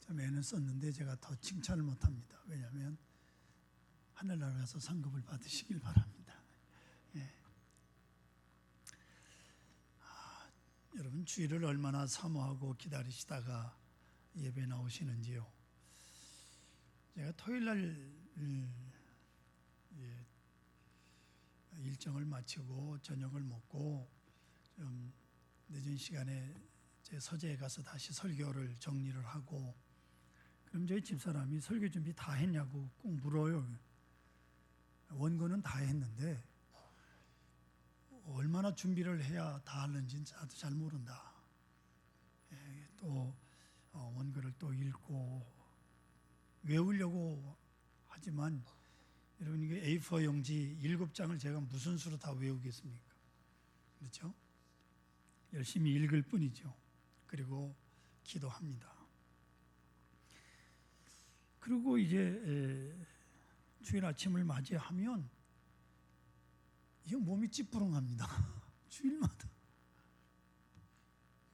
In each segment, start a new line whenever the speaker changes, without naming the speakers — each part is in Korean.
좀 애는 썼는데 제가 더 칭찬을 못합니다. 왜냐하면 하늘나라 가서 상급을 받으시길 바랍니다. 예. 여러분 주일을 얼마나 사모하고 기다리시다가 예배 나오시는지요. 제가 토요일날 일정을 마치고 저녁을 먹고 좀 늦은 시간에 제 서재에 가서 다시 설교를 정리를 하고, 그럼 저희 집사람이 설교 준비 다 했냐고 꼭 물어요. 원고는 다 했는데 얼마나 준비를 해야 다 하는지 나도 잘 모른다. 또 원고를 또 읽고 외우려고 하지만 여러분, 이게 A4 용지 7장을 제가 무슨 수로 다 외우겠습니까? 그렇죠? 열심히 읽을 뿐이죠. 그리고 기도합니다. 그리고 이제 주일 아침을 맞이하면 이게 몸이 찌뿌렁합니다. 주일마다.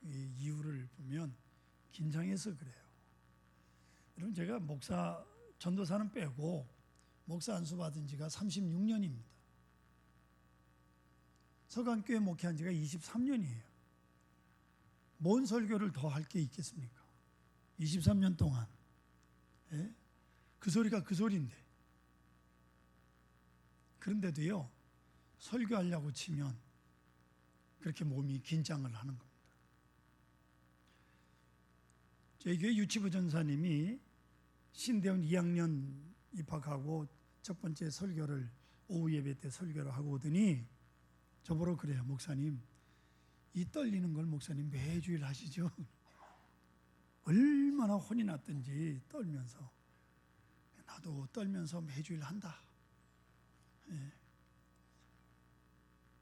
이 이유를 보면 긴장해서 그래요. 여러분, 제가 목사 전도사는 빼고 목사 안수 받은 지가 36년입니다. 서강교회 목회한 지가 23년이에요. 뭔 설교를 더 할 게 있겠습니까? 23년 동안. 예? 그 소리가 그 소리인데. 그런데도요, 설교하려고 치면 그렇게 몸이 긴장을 하는 겁니다. 저희 교회 유치부 전사님이 신대원 2학년 입학하고 첫 번째 설교를 오후 예배 때 설교를 하고 오더니 저보러 그래요. 목사님, 이 떨리는 걸 목사님 매주일 하시죠? 얼마나 혼이 났든지 떨면서. 나도 떨면서 매주일 한다. 예.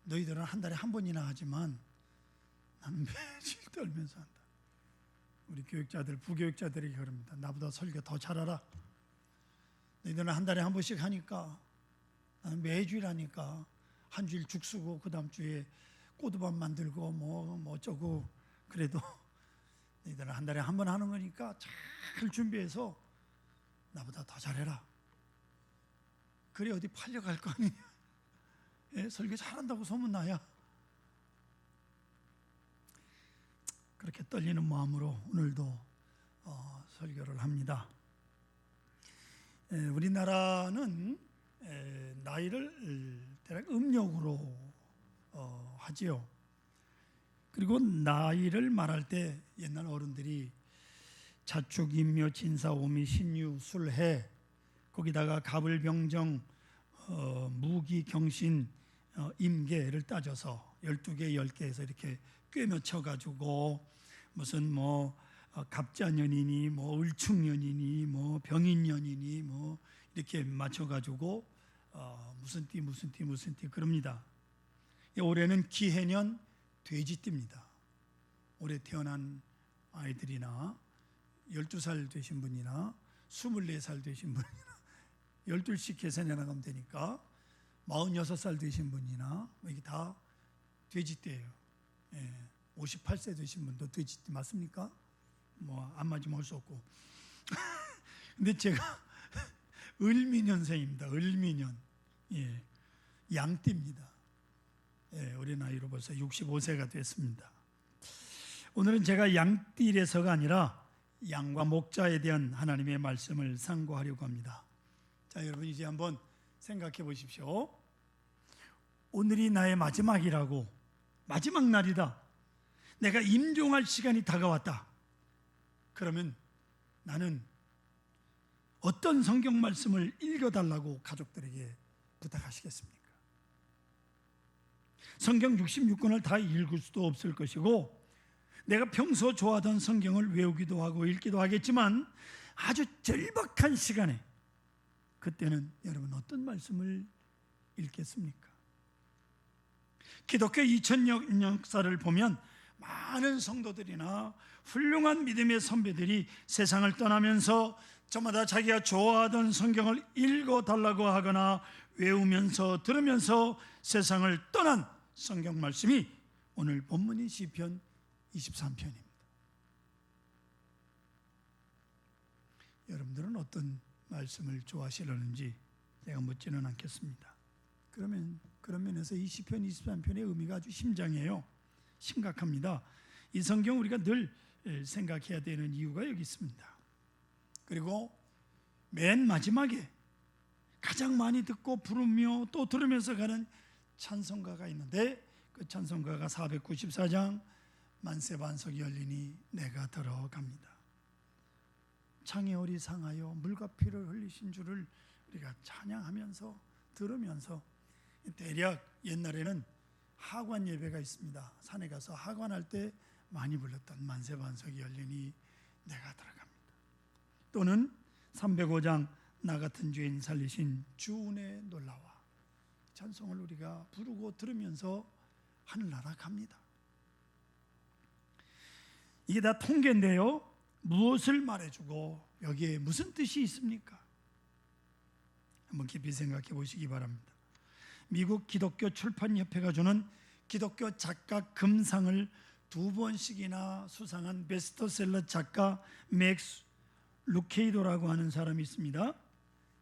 너희들은 한 달에 한 번이나 하지만 나는 매주일 떨면서 한다. 우리 교육자들, 부교육자들이 그럽니다. 나보다 설교 더 잘하라. 너희들은 한 달에 한 번씩 하니까 나는 매주일 하니까 한 주일 죽 쓰고 그 다음 주에 꼬두밥 만들고 뭐 어쩌고, 그래도 너희들은 한 달에 한 번 하는 거니까 잘 준비해서 나보다 더 잘해라. 그래 어디 팔려갈 거 아니냐. 예, 설교 잘한다고 소문나야. 그렇게 떨리는 마음으로 오늘도 설교를 합니다. 우리나라는 나이를 대략 음력으로 하지요. 그리고 나이를 말할 때 옛날 어른들이 자축, 인묘, 진사, 오미, 신유, 술해, 거기다가 갑을병정, 무기, 경신, 임계를 따져서 12개, 10개에서 이렇게 꿰매쳐가지고 무슨 갑자년이니 을충년이니 병인년이니 이렇게 맞춰가지고 무슨 띠 그럽니다. 올해는 기해년 돼지띠입니다. 올해 태어난 아이들이나 12살 되신 분이나 24살 되신 분이나 12씩 계산해 나가면 되니까 46살 되신 분이나 이게 다 돼지띠예요. 58세 되신 분도 돼지띠 맞습니까? 안 맞으면 할 수 없고. 근데 제가 을미년생입니다. 을미년. 양띠입니다. 우리 나이로 벌써 65세가 됐습니다. 오늘은 제가 양띠래서가 아니라 양과 목자에 대한 하나님의 말씀을 상고하려고 합니다. 자, 여러분 이제 한번 생각해 보십시오. 오늘이 나의 마지막이라고, 마지막 날이다, 내가 임종할 시간이 다가왔다. 그러면 나는 어떤 성경 말씀을 읽어달라고 가족들에게 부탁하시겠습니까? 성경 66권을 다 읽을 수도 없을 것이고, 내가 평소 좋아하던 성경을 외우기도 하고 읽기도 하겠지만 아주 절박한 시간에, 그때는 여러분 어떤 말씀을 읽겠습니까? 기독교 2000년 역사를 보면 많은 성도들이나 훌륭한 믿음의 선배들이 세상을 떠나면서 저마다 자기가 좋아하던 성경을 읽어달라고 하거나 외우면서 들으면서 세상을 떠난 성경 말씀이 오늘 본문인 시편 23편입니다. 여러분들은 어떤 말씀을 좋아하시려는지 제가 묻지는 않겠습니다. 그런 면에서 이 시편 23편의 의미가 아주 심장해요. 심각합니다. 이 성경 우리가 늘 생각해야 되는 이유가 여기 있습니다. 그리고 맨 마지막에 가장 많이 듣고 부르며 또 들으면서 가는 찬송가가 있는데, 그 찬송가가 494장 만세 반석이 열리니 내가 들어갑니다. 창의 얼이 상하여 물과 피를 흘리신 주를 우리가 찬양하면서 들으면서, 대략 옛날에는 하관 예배가 있습니다. 산에 가서 하관할 때 많이 불렀던 만세 반석이 열리니 내가 들어갑니다. 또는 305장 나 같은 죄인 살리신 주 은혜 놀라와, 찬송을 우리가 부르고 들으면서 하늘나라 갑니다. 이게 다 통계인데요, 무엇을 말해주고 여기에 무슨 뜻이 있습니까? 한번 깊이 생각해 보시기 바랍니다. 미국 기독교 출판협회가 주는 기독교 작가 금상을 2번씩이나 수상한 베스트셀러 작가 맥스 루케이도라고 하는 사람이 있습니다.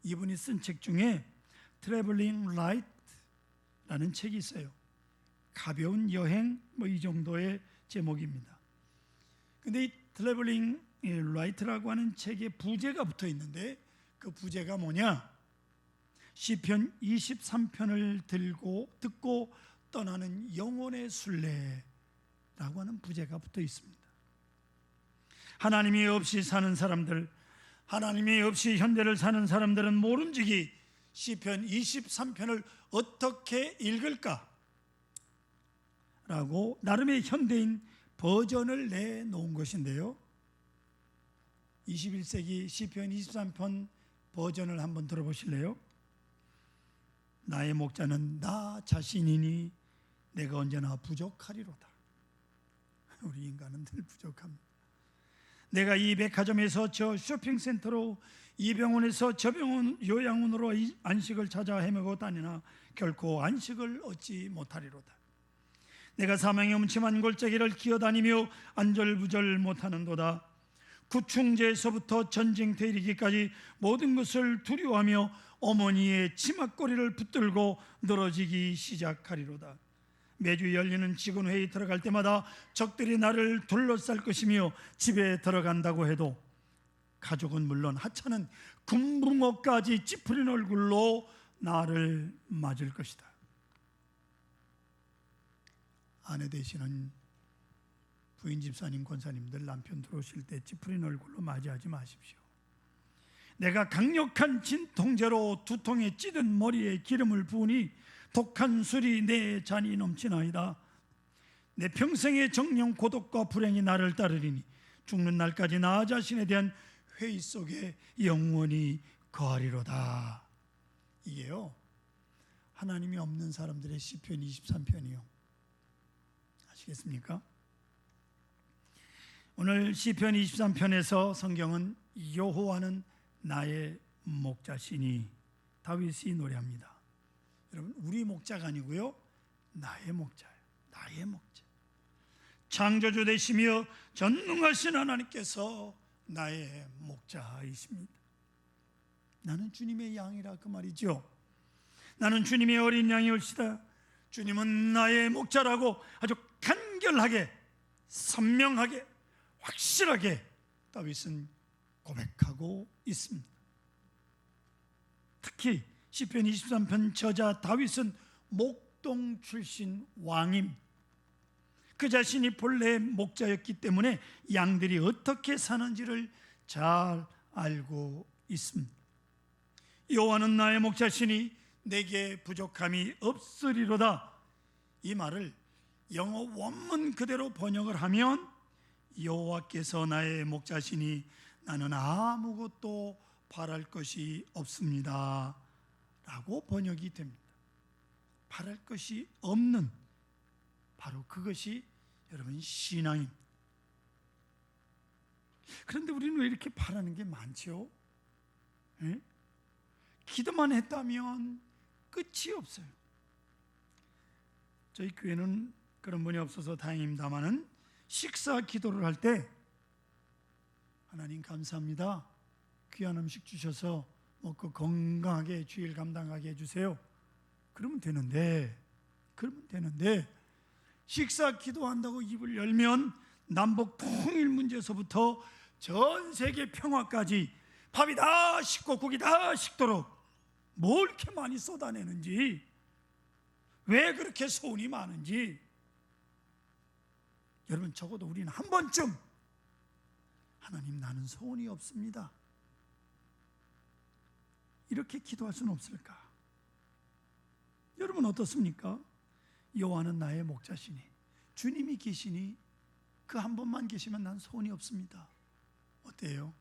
이분이 쓴 책 중에 트래블링 라이트라는 책이 있어요. 가벼운 여행, 이 정도의 제목입니다. 근데 이 트래블링 라이트라고 하는 책에 부제가 붙어 있는데, 그 부제가 뭐냐? 시편 23편을 듣고 떠나는 영혼의 순례라고 하는 부제가 붙어 있습니다. 하나님이 없이 사는 사람들, 하나님이 없이 현대를 사는 사람들은 모름지기 시편 23편을 어떻게 읽을까? 라고 나름의 현대인 버전을 내놓은 것인데요, 21세기 시편 23편 버전을 한번 들어보실래요? 나의 목자는 나 자신이니 내가 언제나 부족하리로다. 우리 인간은 늘 부족합니다. 내가 이 백화점에서 저 쇼핑센터로, 이 병원에서 저 병원, 요양원으로 안식을 찾아 헤매고 다니나 결코 안식을 얻지 못하리로다. 내가 사망의 음침한 골짜기를 기어다니며 안절부절 못하는도다. 구충제에서부터 전쟁터에 이르기까지 모든 것을 두려워하며 어머니의 치맛거리를 붙들고 늘어지기 시작하리로다. 매주 열리는 직원회의 들어갈 때마다 적들이 나를 둘러쌀 것이며, 집에 들어간다고 해도 가족은 물론 하찮은 금붕어까지 찌푸린 얼굴로 나를 맞을 것이다. 아내 되시는 부인 집사님, 권사님들, 남편 들어오실 때 찌푸린 얼굴로 맞이하지 마십시오. 내가 강력한 진통제로 두통에 찌든 머리에 기름을 부으니 독한 술이 내 잔이 넘치나이다. 내 평생의 정령 고독과 불행이 나를 따르리니 죽는 날까지 나 자신에 대한 회의 속에 영원히 거하리로다. 이게요, 하나님이 없는 사람들의 시편 23편이요. 아시겠습니까? 오늘 시편 23편에서 성경은 여호와는 나의 목자시니, 다윗이 노래합니다. 여러분, 우리 목자가 아니고요, 나의 목자예요. 나의 목자. 창조주 되시며 전능하신 하나님께서 나의 목자이십니다. 나는 주님의 양이라, 그 말이죠. 나는 주님의 어린 양이올시다. 주님은 나의 목자라고 아주 간결하게, 선명하게, 확실하게 다윗은 고백하고 있습니다. 특히 시편 23편 저자 다윗은 목동 출신 왕임, 그 자신이 본래 목자였기 때문에 양들이 어떻게 사는지를 잘 알고 있습니다. 여호와는 나의 목자시니 내게 부족함이 없으리로다. 이 말을 영어 원문 그대로 번역을 하면, 여호와께서 나의 목자시니 나는 아무것도 바랄 것이 없습니다 라고 번역이 됩니다. 바랄 것이 없는, 바로 그것이 여러분 신앙입니다. 그런데 우리는 왜 이렇게 바라는 게 많죠? 예? 기도만 했다면 끝이 없어요. 저희 교회는 그런 분이 없어서 다행입니다만은 식사 기도를 할 때 하나님 감사합니다, 귀한 음식 주셔서 먹고 건강하게 주일 감당하게 해주세요. 그러면 되는데 식사 기도한다고 입을 열면 남북 통일 문제에서부터 전 세계 평화까지 밥이 다 식고 국이 다 식도록 뭘 이렇게 많이 쏟아내는지, 왜 그렇게 소원이 많은지, 여러분 적어도 우리는 한 번쯤 하나님 나는 소원이 없습니다, 이렇게 기도할 수는 없을까? 여러분 어떻습니까? 여호와는 나의 목자시니 주님이 계시니 그 한 번만 계시면 난 소원이 없습니다. 어때요?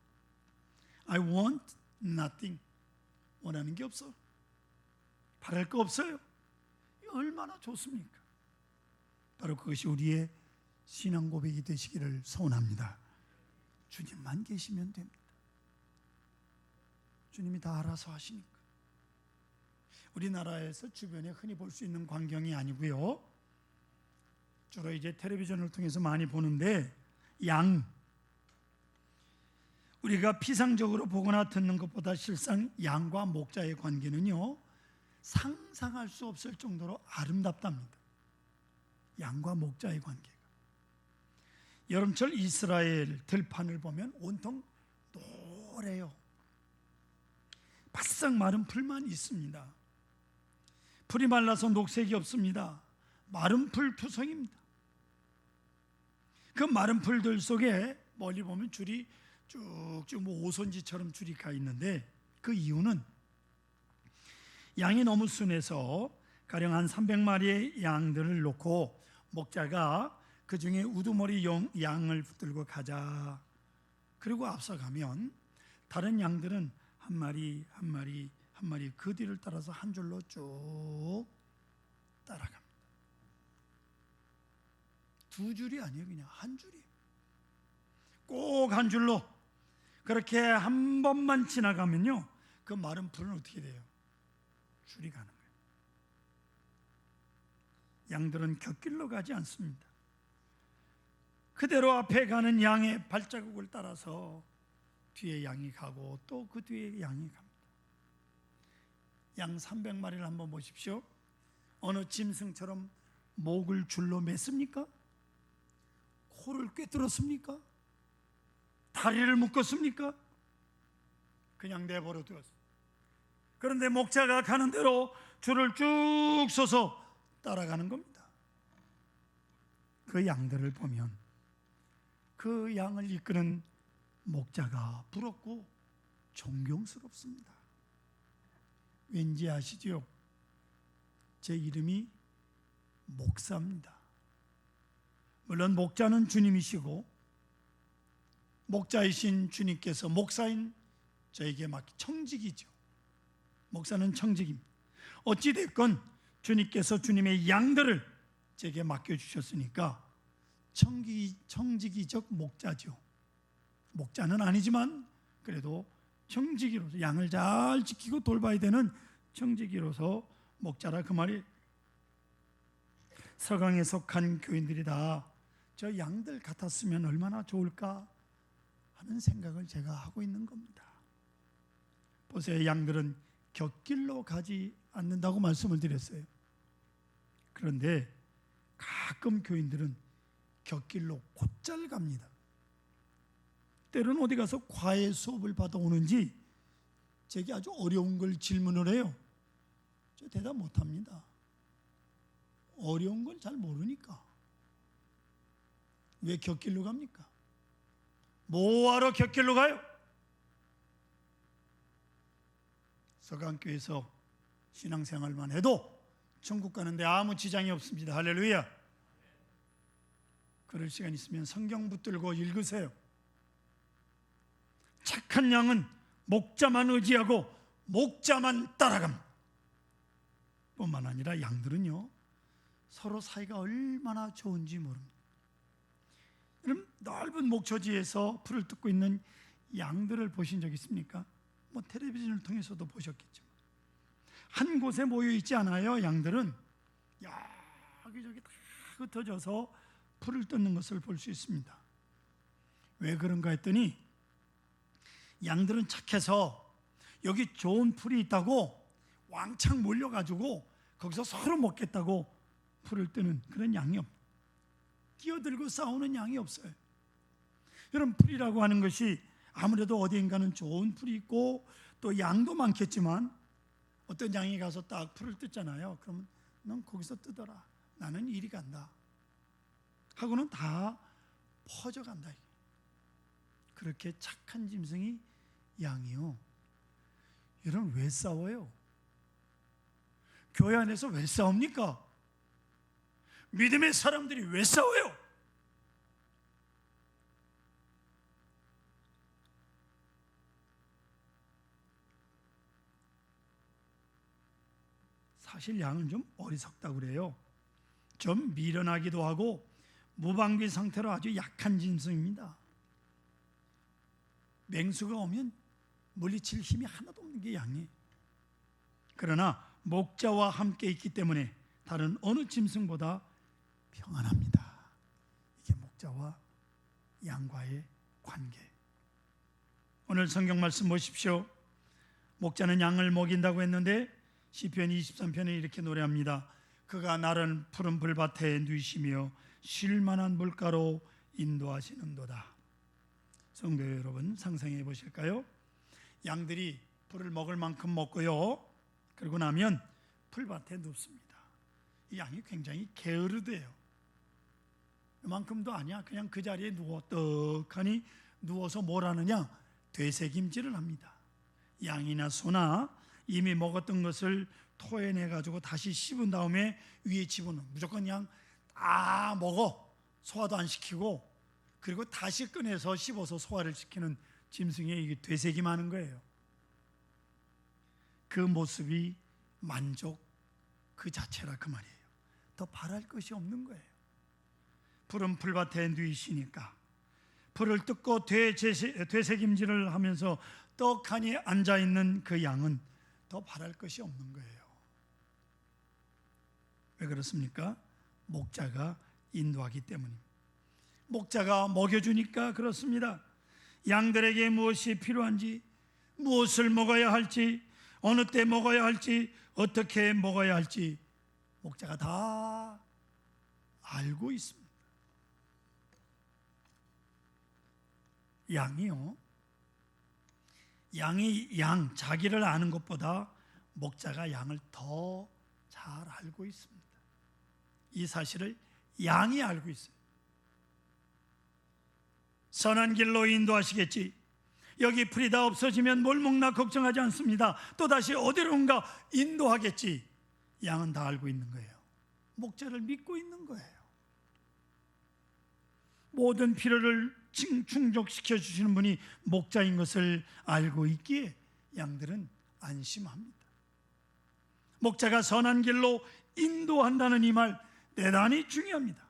I want nothing. 원하는 게 없어. 바랄 거 없어요. 얼마나 좋습니까? 바로 그것이 우리의 신앙 고백이 되시기를 소원합니다. 주님만 계시면 됩니다. 주님이 다 알아서 하시니까. 우리나라에서 주변에 흔히 볼 수 있는 광경이 아니고요, 주로 이제 텔레비전을 통해서 많이 보는데, 우리가 피상적으로 보거나 듣는 것보다 실상 양과 목자의 관계는요 상상할 수 없을 정도로 아름답답니다. 양과 목자의 관계가. 여름철 이스라엘 들판을 보면 온통 노래요. 바싹 마른 풀만 있습니다. 풀이 말라서 녹색이 없습니다. 마른 풀 투성입니다. 그 마른 풀들 속에 멀리 보면 줄이 쭉쭉 오선지처럼 줄이 가 있는데, 그 이유는 양이 너무 순해서 가령 한 300마리의 양들을 놓고 목자가 그 중에 우두머리 양을 붙들고 가자, 그리고 앞서가면 다른 양들은 한 마리 그 뒤를 따라서 한 줄로 쭉 따라갑니다. 두 줄이 아니에요, 그냥 한 줄이. 꼭 한 줄로 그렇게 한 번만 지나가면요 그 마른 풀은 어떻게 돼요? 줄이 가는 거예요. 양들은 곁길로 가지 않습니다. 그대로 앞에 가는 양의 발자국을 따라서 뒤에 양이 가고 또 그 뒤에 양이 갑니다. 양 300마리를 한번 보십시오. 어느 짐승처럼 목을 줄로 맸습니까? 코를 꿰뚫었습니까? 다리를 묶었습니까? 그냥 내버려 두었어요. 그런데 목자가 가는 대로 줄을 쭉 서서 따라가는 겁니다. 그 양들을 보면 그 양을 이끄는 목자가 부럽고 존경스럽습니다. 왠지 아시죠? 제 이름이 목사입니다. 물론 목자는 주님이시고 목자이신 주님께서 목사인 저에게 맡긴 청직이죠. 목사는 청직입니다. 어찌됐건 주님께서 주님의 양들을 제게 맡겨주셨으니까 청지기적 목자죠. 목자는 아니지만 그래도 청지기로서 양을 잘 지키고 돌봐야 되는 청지기로서 목자라 그 말이. 서강에 속한 교인들이 다 저 양들 같았으면 얼마나 좋을까 하는 생각을 제가 하고 있는 겁니다. 보세요, 양들은 곁길로 가지 않는다고 말씀을 드렸어요. 그런데 가끔 교인들은 곁길로 곧잘 갑니다. 때로는 어디 가서 과외 수업을 받아오는지 제게 아주 어려운 걸 질문을 해요. 저 대답 못합니다. 어려운 걸 잘 모르니까. 왜 곁길로 갑니까? 뭐하러 곁길로 가요? 서강교에서 신앙생활만 해도 천국 가는데 아무 지장이 없습니다. 할렐루야. 그럴 시간 있으면 성경 붙들고 읽으세요. 착한 양은 목자만 의지하고 목자만 따라갑니다. 뿐만 아니라 양들은요 서로 사이가 얼마나 좋은지 모릅니다. 여러분, 넓은 목초지에서 풀을 뜯고 있는 양들을 보신 적 있습니까? 뭐 텔레비전을 통해서도 보셨겠지만 한 곳에 모여 있지 않아요. 양들은 여기저기 다 흩어져서 풀을 뜯는 것을 볼 수 있습니다. 왜 그런가 했더니 양들은 착해서 여기 좋은 풀이 있다고 왕창 몰려가지고 거기서 서로 먹겠다고 풀을 뜨는 그런 양이 없어요. 끼어들고 싸우는 양이 없어요. 여러분, 풀이라고 하는 것이 아무래도 어디인가는 좋은 풀이 있고 또 양도 많겠지만 어떤 양이 가서 딱 풀을 뜯잖아요. 그러면 넌 거기서 뜯어라, 나는 이리 간다 하고는 다 퍼져간다. 그렇게 착한 짐승이 양이요. 여러분, 왜 싸워요? 교회 안에서 왜 싸웁니까? 믿음의 사람들이 왜 싸워요? 사실 양은 좀 어리석다고 그래요. 좀 미련하기도 하고 무방비 상태로 아주 약한 짐승입니다. 맹수가 오면 물리칠 힘이 하나도 없는 게 양이에요. 그러나 목자와 함께 있기 때문에 다른 어느 짐승보다 평안합니다. 이게 목자와 양과의 관계. 오늘 성경 말씀 보십시오. 목자는 양을 먹인다고 했는데 시편 23편에 이렇게 노래합니다. 그가 나를 푸른 불밭에 누이시며 쉴만한 물가로 인도하시는도다. 성도 여러분, 상상해 보실까요? 양들이 풀을 먹을 만큼 먹고요, 그러고 나면 풀밭에 눕습니다. 이 양이 굉장히 게으르대요. 이만큼도 아니야. 그냥 그 자리에 떡하니 누워서 뭘 하느냐? 되새김질을 합니다. 양이나 소나 이미 먹었던 것을 토해내 가지고 다시 씹은 다음에 위에 집어넣어. 무조건 그냥 다 먹어. 소화도 안 시키고, 그리고 다시 꺼내서 씹어서 소화를 시키는 짐승의 이게 되새김하는 거예요. 그 모습이 만족 그 자체라 그 말이에요. 더 바랄 것이 없는 거예요. 푸른 풀밭에 누이시니까 풀을 뜯고 되새김질을 하면서 떡하니 앉아있는 그 양은 더 바랄 것이 없는 거예요. 왜 그렇습니까? 목자가 인도하기 때문입니다. 목자가 먹여주니까 그렇습니다. 양들에게 무엇이 필요한지, 무엇을 먹어야 할지, 어느 때 먹어야 할지, 어떻게 먹어야 할지 목자가 다 알고 있습니다. 양이요, 양이 자기를 아는 것보다 목자가 양을 더 잘 알고 있습니다. 이 사실을 양이 알고 있어요. 선한 길로 인도하시겠지. 여기 풀이 다 없어지면 뭘 먹나 걱정하지 않습니다. 또다시 어디론가 인도하겠지. 양은 다 알고 있는 거예요. 목자를 믿고 있는 거예요. 모든 필요를 충족시켜 주시는 분이 목자인 것을 알고 있기에 양들은 안심합니다. 목자가 선한 길로 인도한다는 이 말 대단히 중요합니다.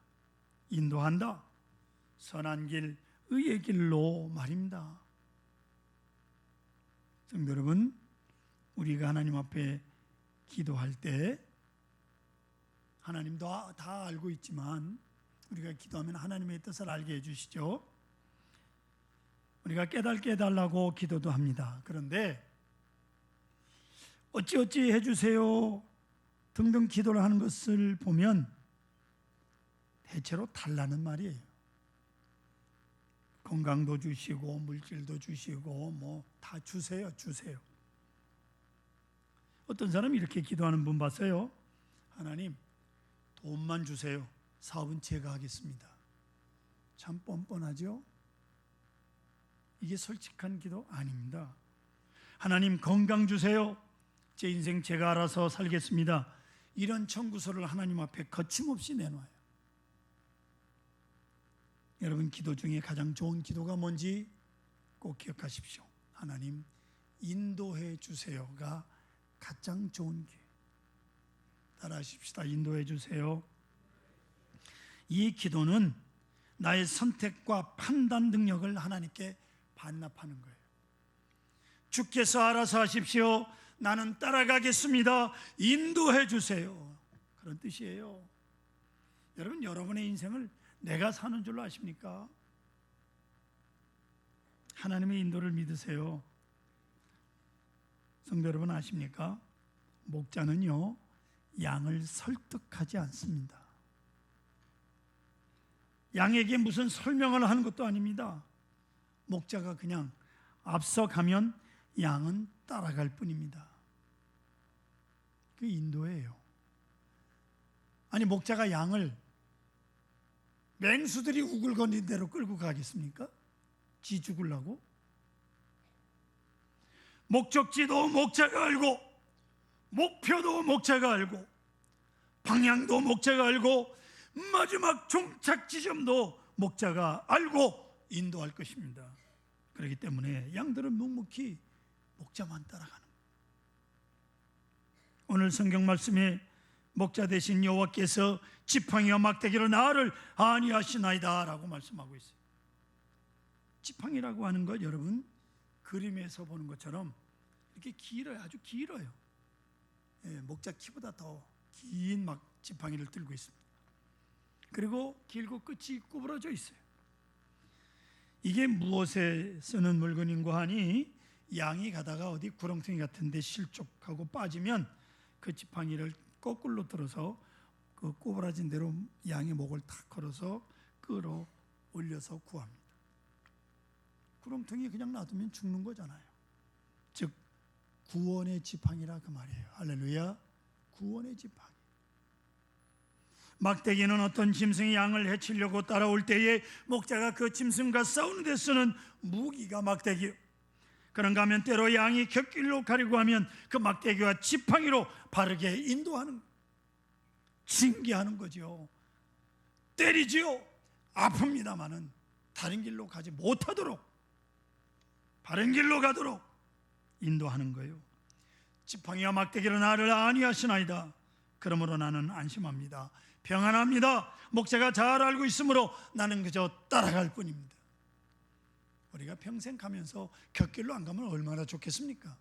인도한다, 선한 길, 의의 길로 말입니다. 성도 여러분, 우리가 하나님 앞에 기도할 때 하나님도 다 알고 있지만 우리가 기도하면 하나님의 뜻을 알게 해주시죠. 우리가 깨닫게 해달라고 기도도 합니다. 그런데 어찌어찌 해주세요 등등 기도를 하는 것을 보면 대체로 달라는 말이에요. 건강도 주시고 물질도 주시고 뭐 다 주세요. 어떤 사람이 이렇게 기도하는 분 봤어요. 하나님, 돈만 주세요. 사업은 제가 하겠습니다. 참 뻔뻔하죠? 이게 솔직한 기도 아닙니다. 하나님, 건강 주세요. 제 인생 제가 알아서 살겠습니다. 이런 청구서를 하나님 앞에 거침없이 내놔요. 여러분, 기도 중에 가장 좋은 기도가 뭔지 꼭 기억하십시오. 하나님, 인도해 주세요가 가장 좋은 기회. 따라하십시다. 인도해 주세요. 이 기도는 나의 선택과 판단 능력을 하나님께 반납하는 거예요. 주께서 알아서 하십시오. 나는 따라가겠습니다. 인도해 주세요. 그런 뜻이에요. 여러분, 여러분의 인생을 내가 사는 줄로 아십니까? 하나님의 인도를 믿으세요. 성도 여러분 아십니까? 목자는요, 양을 설득하지 않습니다. 양에게 무슨 설명을 하는 것도 아닙니다. 목자가 그냥 앞서가면 양은 따라갈 뿐입니다. 그 인도예요. 아니, 목자가 양을 맹수들이 우글거리는 대로 끌고 가겠습니까? 지 죽으려고? 목적지도 목자가 알고, 목표도 목자가 알고, 방향도 목자가 알고, 마지막 종착 지점도 목자가 알고 인도할 것입니다. 그렇기 때문에 양들은 묵묵히 목자만 따라가는 거예요. 오늘 성경 말씀에 목자 되신 여호와께서 지팡이와 막대기로 나를 안위하시나이다 라고 말씀하고 있어요. 지팡이라고 하는 것, 여러분 그림에서 보는 것처럼 이렇게 길어요. 아주 길어요. 목자 키보다 더 긴 지팡이를 들고 있습니다. 그리고 길고 끝이 구부러져 있어요. 이게 무엇에 쓰는 물건인고 하니, 양이 가다가 어디 구렁텅이 같은 데 실족하고 빠지면 그 지팡이를 거꾸로 들어서 그 꼬부라진 대로 양의 목을 탁 걸어서 끌어 올려서 구합니다. 구렁텅이 그냥 놔두면 죽는 거잖아요. 즉 구원의 지팡이라 그 말이에요. 할렐루야. 구원의 지팡이. 막대기는 어떤 짐승이 양을 해치려고 따라올 때에 목자가 그 짐승과 싸우는 데 쓰는 무기가 막대기요. 그런가 하면 때로 양이 곁길로 가려고 하면 그 막대기와 지팡이로 바르게 인도하는, 징계하는 거죠. 때리지요. 아픕니다마는 다른 길로 가지 못하도록, 바른 길로 가도록 인도하는 거예요. 지팡이와 막대기로 나를 안위하시나이다. 그러므로 나는 안심합니다. 평안합니다. 목자가 잘 알고 있으므로 나는 그저 따라갈 뿐입니다. 우리가 평생 가면서 곁길로 안 가면 얼마나 좋겠습니까?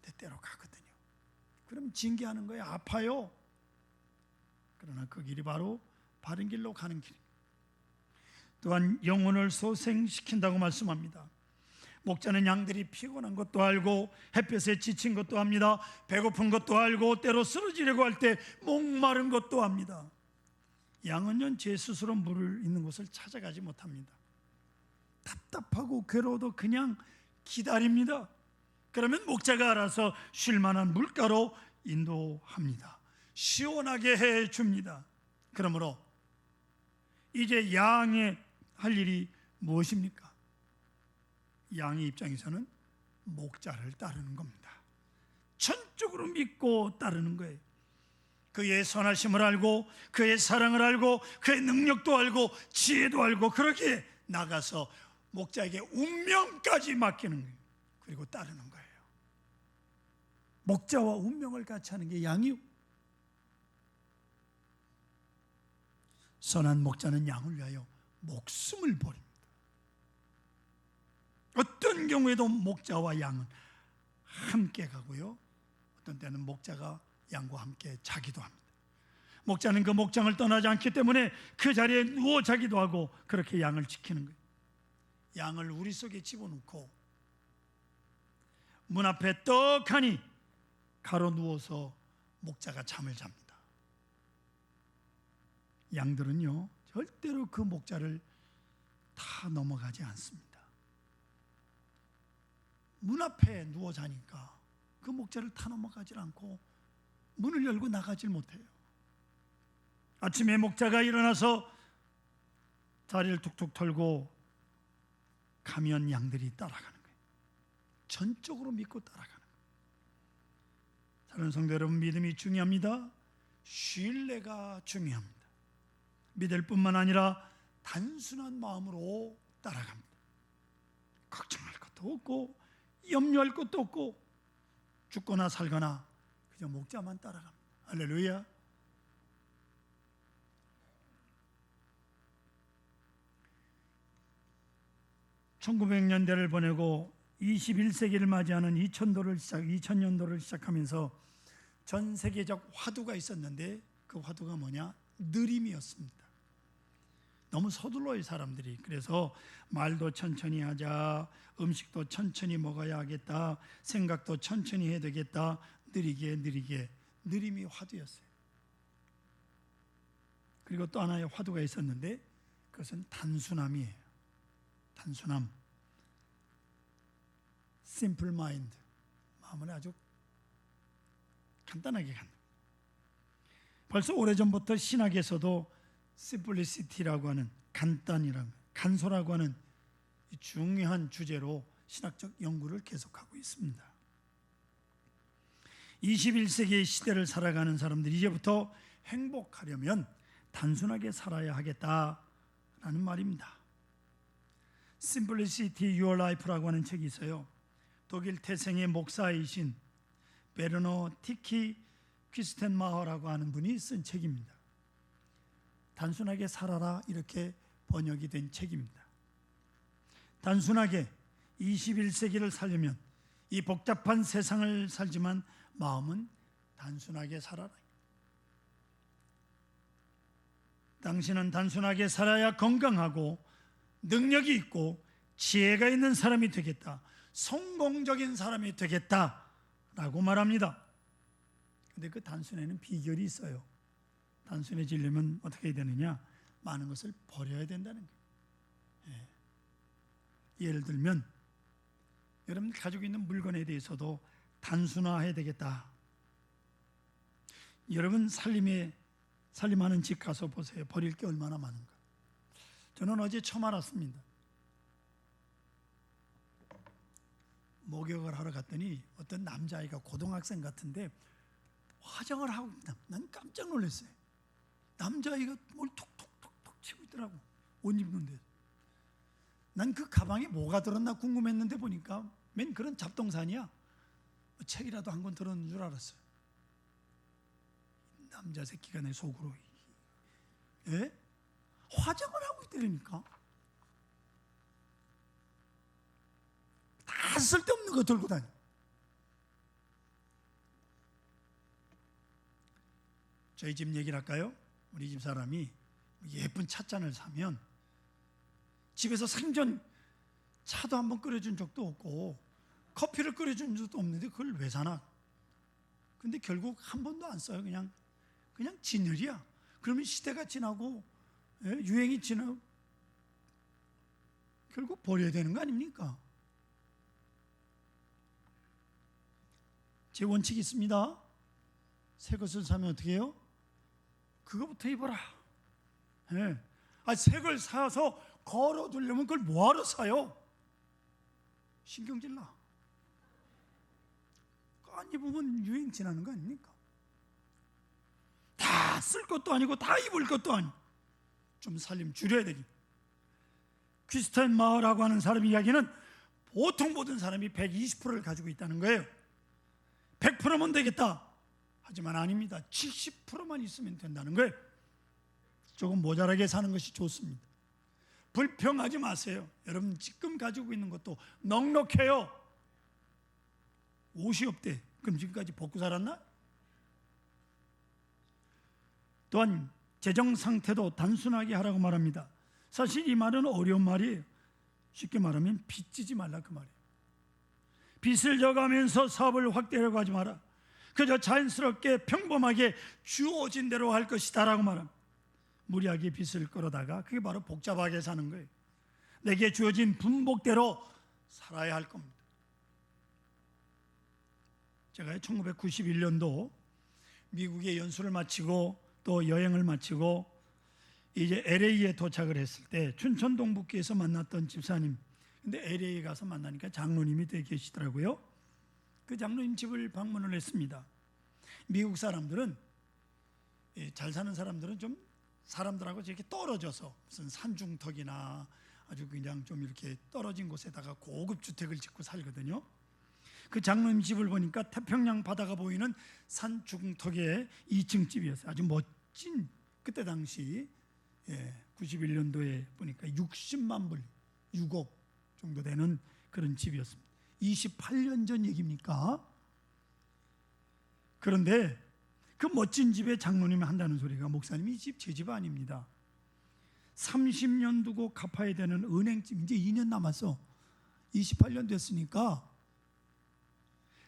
때때로 가거든요. 그럼 징계하는 거예요. 아파요. 그러나 그 길이 바로 바른 길로 가는 길입니다. 또한 영혼을 소생시킨다고 말씀합니다. 목자는 양들이 피곤한 것도 알고 햇볕에 지친 것도 압니다. 배고픈 것도 알고 때로 쓰러지려고 할 때 목마른 것도 압니다. 양은요, 제 스스로 물을 있는 곳을 찾아가지 못합니다. 답답하고 괴로워도 그냥 기다립니다. 그러면 목자가 알아서 쉴 만한 물가로 인도합니다. 시원하게 해줍니다. 그러므로 이제 양의 할 일이 무엇입니까? 양의 입장에서는 목자를 따르는 겁니다. 전적으로 믿고 따르는 거예요. 그의 선하심을 알고, 그의 사랑을 알고, 그의 능력도 알고, 지혜도 알고, 그렇게 나가서 목자에게 운명까지 맡기는 거예요. 그리고 따르는 거예요. 목자와 운명을 같이 하는 게 양이요. 선한 목자는 양을 위하여 목숨을 버립니다. 어떤 경우에도 목자와 양은 함께 가고요, 어떤 때는 목자가 양과 함께 자기도 합니다. 목자는 그 목장을 떠나지 않기 때문에 그 자리에 누워 자기도 하고 그렇게 양을 지키는 거예요. 양을 우리 속에 집어넣고 문 앞에 떡하니 가로 누워서 목자가 잠을 잡니다. 양들은요, 절대로 그 목자를 다 넘어가지 않습니다. 문 앞에 누워 자니까 그 목자를 타 넘어가질 않고 문을 열고 나가질 못해요. 아침에 목자가 일어나서 다리를 툭툭 털고 가면 양들이 따라가는 거예요. 전적으로 믿고 따라가는 거예요. 사랑하는 성도 여러분, 믿음이 중요합니다. 신뢰가 중요합니다. 믿을 뿐만 아니라 단순한 마음으로 따라갑니다. 걱정할 것도 없고 염려할 것도 없고 죽거나 살거나 그저 목자만 따라갑니다. 할렐루야. (1900년대를) 보내고 21세기를 맞이하는 2000년도를 시작하면서 전 세계적 화두가 있었는데 그 화두가 뭐냐? 느림이었습니다. 너무 서둘러요 사람들이. 그래서 말도 천천히 하자, 음식도 천천히 먹어야 하겠다, 생각도 천천히 해야 되겠다, 느리게 느림이 화두였어요. 그리고 또 하나의 화두가 있었는데 그것은 단순함이에요. 단순함, simple mind, 마음을 아주 간단하게 갖는. 벌써 오래전부터 신학에서도 simplicity라고 하는 간단이라는, 간소라고 하는 중요한 주제로 신학적 연구를 계속하고 있습니다. 21세기의 시대를 살아가는 사람들이 이제부터 행복하려면 단순하게 살아야 하겠다라는 말입니다. Simplicity Your Life라고 하는 책이 있어요. 독일 태생의 목사이신 베르너 티키 퀴스텐마허라고 하는 분이 쓴 책입니다. 단순하게 살아라 이렇게 번역이 된 책입니다. 단순하게 21세기를 살려면 이 복잡한 세상을 살지만 마음은 단순하게 살아라. 당신은 단순하게 살아야 건강하고 능력이 있고 지혜가 있는 사람이 되겠다, 성공적인 사람이 되겠다라고 말합니다. 근데 그 단순에는 비결이 있어요. 단순해지려면 어떻게 해야 되느냐? 많은 것을 버려야 된다는 거예요. 예를 들면 여러분 가지고 있는 물건에 대해서도 단순화해야 되겠다. 여러분 살림하는 집 가서 보세요. 버릴 게 얼마나 많은가. 저는 어제 처음 알았습니다. 목욕을 하러 갔더니 어떤 남자아이가 고등학생 같은데 화장을 하고 있다. 난 깜짝 놀랐어요. 남자아이가 뭘 톡톡톡톡 치고 있더라고. 옷 입는데. 난 그 가방에 뭐가 들었나 궁금했는데 보니까 맨 그런 잡동사니야. 책이라도 한 권 들었는 줄 알았어요. 남자 새끼가 내 속으로 화장을 하고 있더라니까. 다 쓸데없는 거 들고 다녀. 저희 집 얘기를 할까요? 우리 집 사람이 예쁜 찻잔을 사면 집에서 생전 차도 한번 끓여준 적도 없고 커피를 끓여준 적도 없는데 그걸 왜 사나? 근데 결국 한 번도 안 써요. 그냥 진열이야. 그러면 시대가 지나고 유행이 지나고 결국 버려야 되는 거 아닙니까? 제 원칙이 있습니다. 새 것을 사면 어떻게 해요? 그거부터 입어라. 새 걸 사서 걸어두려면 그걸 뭐하러 사요? 신경질 나. 안 입으면 유행 지나는 거 아닙니까? 다 쓸 것도 아니고 다 입을 것도 아니고 좀 살림 줄여야 되니. 퀴스텐마허라고 하는 사람 이야기는 보통 모든 사람이 120%를 가지고 있다는 거예요. 100%면 되겠다. 하지만 아닙니다. 70%만 있으면 된다는 거예요. 조금 모자라게 사는 것이 좋습니다. 불평하지 마세요. 여러분 지금 가지고 있는 것도 넉넉해요. 옷이 없대. 그럼 지금까지 벗고 살았나? 또한 재정 상태도 단순하게 하라고 말합니다. 사실 이 말은 어려운 말이에요. 쉽게 말하면 빚지지 말라 그 말이에요. 빚을 져가면서 사업을 확대하려고 하지 마라. 그저 자연스럽게 평범하게 주어진 대로 할 것이다 라고 말합니다. 무리하게 빚을 끌어다가 그게 바로 복잡하게 사는 거예요. 내게 주어진 분복대로 살아야 할 겁니다. 제가 1991년도 미국에 연수를 마치고 또 여행을 마치고 이제 LA에 도착을 했을 때 춘천 동북교에서 만났던 집사님, 근데 LA에 가서 만나니까 장로님이 되어 계시더라고요. 그 장로님 집을 방문을 했습니다. 미국 사람들은, 잘 사는 사람들은 좀 사람들하고 이렇게 떨어져서 무슨 산중턱이나 아주 그냥 좀 이렇게 떨어진 곳에다가 고급 주택을 짓고 살거든요. 그 장로님 집을 보니까 태평양 바다가 보이는 산 중턱의 2층 집이었어요. 아주 멋진, 그때 당시 91년도에 보니까 60만 불, 6억 정도 되는 그런 집이었습니다. 28년 전 얘기입니까? 그런데 그 멋진 집에 장로님이 한다는 소리가, 목사님이 이 집 제 집 아닙니다. 30년 두고 갚아야 되는 은행집 이제 2년 남았어. 28년 됐으니까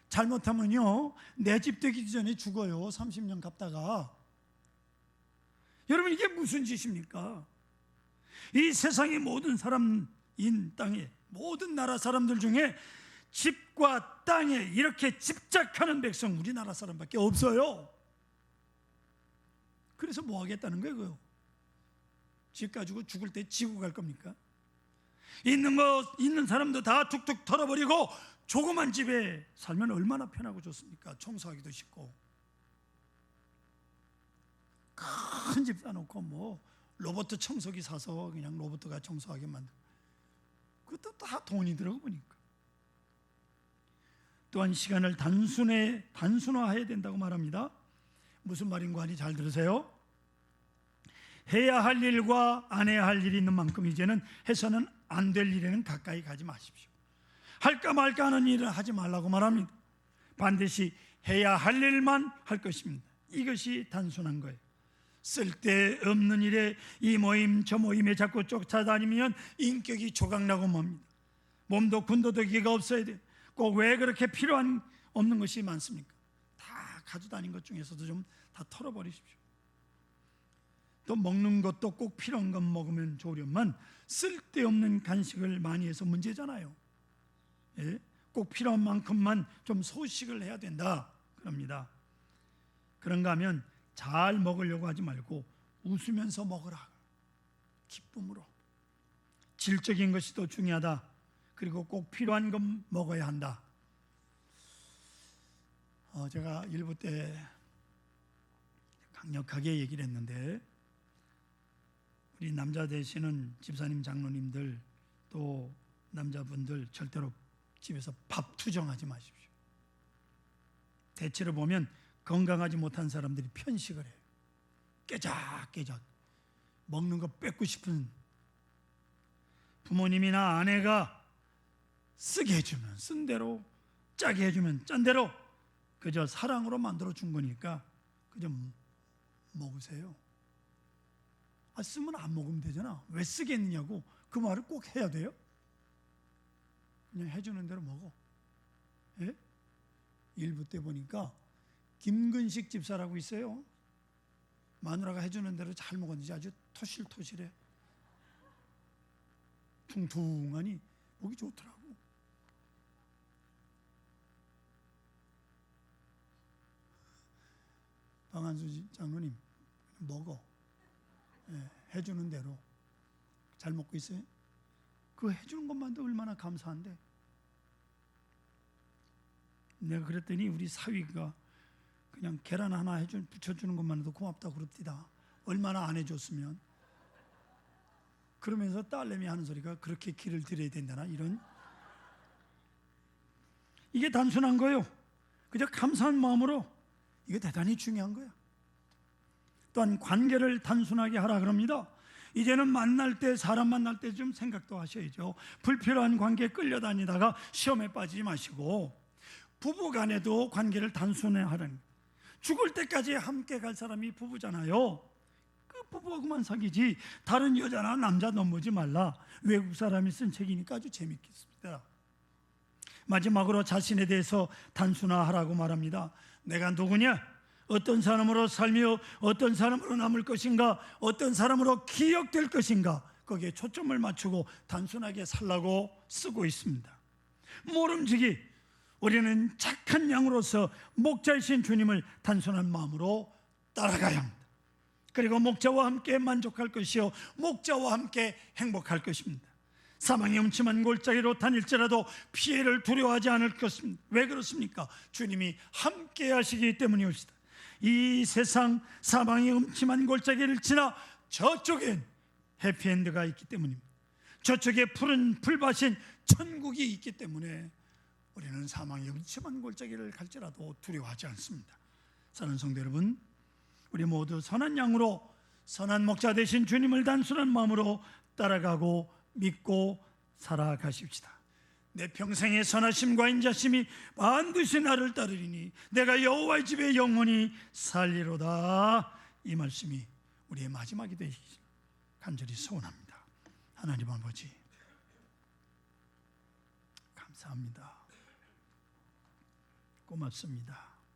잘못하면요 내 집 되기 전에 죽어요. 30년 갚다가. 여러분 이게 무슨 짓입니까? 이 세상의 모든 사람인 땅에 모든 나라 사람들 중에 집과 땅에 이렇게 집착하는 백성 우리나라 사람밖에 없어요. 그래서 뭐 하겠다는 거예요? 그거? 집 가지고 죽을 때 지고 갈 겁니까? 있는 사람도 다 툭툭 털어버리고 조그만 집에 살면 얼마나 편하고 좋습니까? 청소하기도 쉽고. 큰 집 사놓고 뭐 로봇 청소기 사서 그냥 로봇가 청소하게 만들고, 그것도 다 돈이 들어가 보니까. 또한 시간을 단순화해야 된다고 말합니다. 무슨 말인가 하니 잘 들으세요. 해야 할 일과 안 해야 할 일이 있는 만큼 이제는 해서는 안 될 일에는 가까이 가지 마십시오. 할까 말까 하는 일을 하지 말라고 말합니다. 반드시 해야 할 일만 할 것입니다. 이것이 단순한 거예요. 쓸데없는 일에 이 모임 저 모임에 자꾸 쫓아다니면 인격이 조각나고 맙니다. 몸도 군더더기가 없어야 돼요. 꼭 왜 그렇게 필요한 없는 것이 많습니까? 다 가져다닌 것 중에서도 좀 다 털어버리십시오. 또 먹는 것도 꼭 필요한 것 먹으면 좋으련만 쓸데없는 간식을 많이 해서 문제잖아요. 예? 꼭 필요한 만큼만 좀 소식을 해야 된다 그럽니다. 그런가 하면 잘 먹으려고 하지 말고 웃으면서 먹으라. 기쁨으로. 질적인 것이 더 중요하다. 그리고 꼭 필요한 것 먹어야 한다. 제가 일부 때 강력하게 얘기를 했는데, 우리 남자 되시는 집사님, 장로님들 또 남자분들 절대로 집에서 밥 투정하지 마십시오. 대체로 보면 건강하지 못한 사람들이 편식을 해요. 깨작깨작 먹는 거 뺏고 싶은 부모님이나 아내가 쓰게 해주면 쓴 대로, 짜게 해주면 짠 대로, 그저 사랑으로 만들어 준 거니까 그저 먹으세요. 쓰면 안 먹으면 되잖아. 왜 쓰겠느냐고 그 말을 꼭 해야 돼요? 그냥 해주는 대로 먹어. 예? 일부 때 보니까 김근식 집사라고 있어요. 마누라가 해주는 대로 잘 먹었는지 아주 토실토실해. 퉁퉁하니 보기 좋더라고. 방한수 장로님 먹어. 예, 해주는 대로 잘 먹고 있어요? 그 해주는 것만도 얼마나 감사한데. 내가 그랬더니 우리 사위가 그냥 계란 하나 붙여주는 것만도 고맙다고 그럽디다. 얼마나 안 해줬으면. 그러면서 딸내미 하는 소리가 그렇게 기를 드려야 된다나, 이런. 이게 단순한 거예요. 그저 감사한 마음으로. 이게 대단히 중요한 거야. 또한 관계를 단순하게 하라 그럽니다. 이제는 만날 때, 사람 만날 때 좀 생각도 하셔야죠. 불필요한 관계에 끌려다니다가 시험에 빠지지 마시고, 부부 간에도 관계를 단순화하라는. 죽을 때까지 함께 갈 사람이 부부잖아요. 그 부부하고만 사귀지 다른 여자나 남자 넘보지 말라. 외국 사람이 쓴 책이니까 아주 재밌겠습니다. 마지막으로 자신에 대해서 단순화하라고 말합니다. 내가 누구냐? 어떤 사람으로 살며 어떤 사람으로 남을 것인가? 어떤 사람으로 기억될 것인가? 거기에 초점을 맞추고 단순하게 살라고 쓰고 있습니다. 모름지기 우리는 착한 양으로서 목자이신 주님을 단순한 마음으로 따라가야 합니다. 그리고 목자와 함께 만족할 것이요 목자와 함께 행복할 것입니다. 사망의 음침한 골짜기로 다닐지라도 피해를 두려워하지 않을 것입니다. 왜 그렇습니까? 주님이 함께 하시기 때문이옵니다. 이 세상 사망의 음침한 골짜기를 지나 저쪽엔 해피엔드가 있기 때문입니다. 저쪽에 푸른 풀밭인 천국이 있기 때문에 우리는 사망의 음침한 골짜기를 갈지라도 두려워하지 않습니다. 사랑하는 성도 여러분, 우리 모두 선한 양으로 선한 목자 되신 주님을 단순한 마음으로 따라가고 믿고 살아가십시다. 내 평생의 선하심과 인자심이 반드시 나를 따르리니 내가 여호와의 집에 영원히 살리로다. 이 말씀이 우리의 마지막이 되시기 간절히 소원합니다. 하나님 아버지, 감사합니다. 고맙습니다.